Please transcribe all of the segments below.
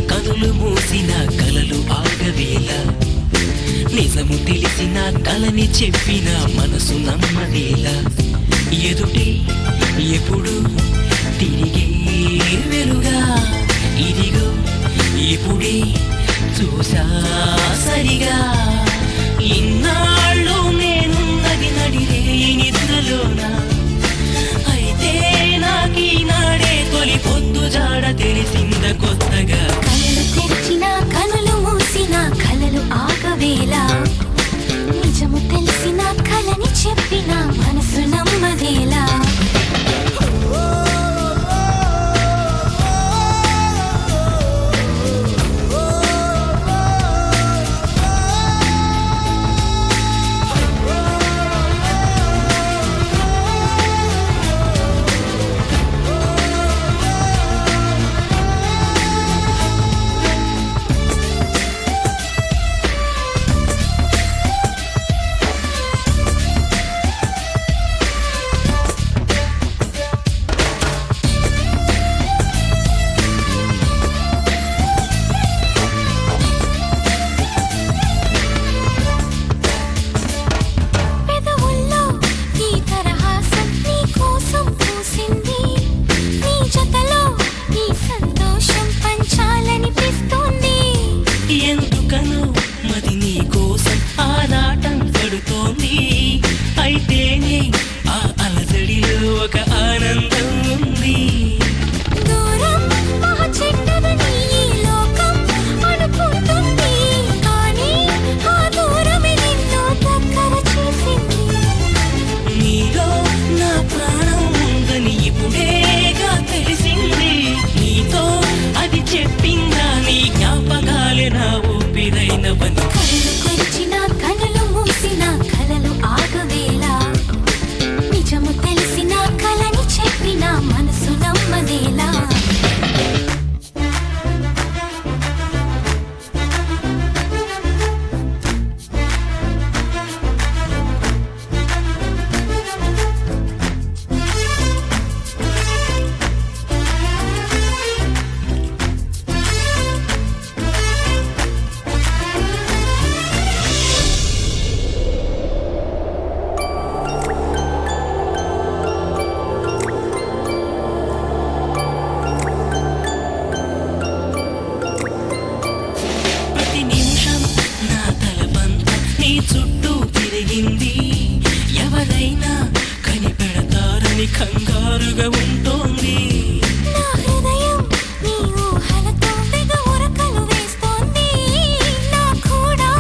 కనులు మూసిన కలలు ఆగవేళ నిజము తెలిసిన కలని చెప్పిన మనసు నమ్మదేలా ఎదుటే ఎప్పుడు తిరిగే వెలుగా ఇదిగో ఇప్పుడే చూసా సరిగా ఇన్నాళ్ళు నేనున్నది నడిరే నిద్రలోనా అయితే నాకీనాడే తొలి పొద్దు జాడ తెలిసింద కొత్తగా కలలు తెరిచిన కనులు మూసిన కలలు ఆగవేలా నిజము తెలిసిన కలని చెప్పిన మనసు నమ్మదేలా ఎందుకనో మది నీ కోసం ఆరాటం పడుతోంది అయితేనే ఆ అలజడిలో ఒక ఆనందం ఉంది నీలో నా ప్రాణం ఉందని ఇప్పుడేగా తెలిసింది నీతో అది చెప్పిందా నీ జ్ఞాపకాలే నా ఊపిరైనవని కళ్ళు తెరిచిన కనులు మూసిన కలలు ఆగవేలా నిజము తెలిసిన కలని చెప్పిన మనసు నమ్మదేలా చుట్టూ తిరిగింది ఎవరైనా కనిపెడతారని కంగారుగా ఉంటోంది నా హృదయం నీ ఊహలతో ఉరకలు వేస్తోంది నా కూడా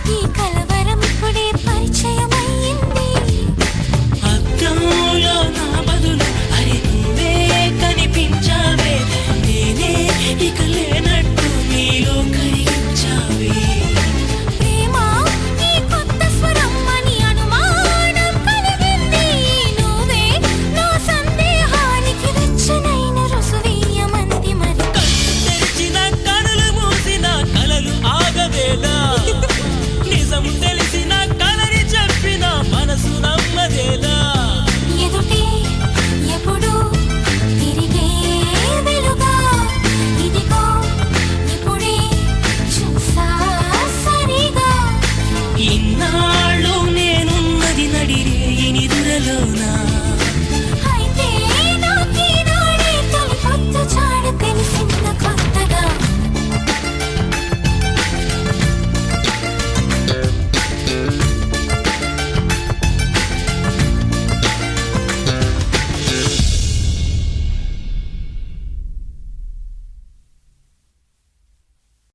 ఈ కలవరం ఇప్పుడే పరిచయమయ్యింది అద్దంలో నా బదులు అరే నువ్వే కనిపించావే నేనే ఇక లేనట్టు నీలో కరిగించావే నిజము తెలిసిన కలని చెప్పిన మనసు నమ్మదేలా ఎదుటే ఎప్పుడు తిరిగే వెలుగా ఇదిగో ఇప్పుడే చూసా సరిగా ఇన్నాళ్ళు నేనున్నది నడిరే నిదురలోనా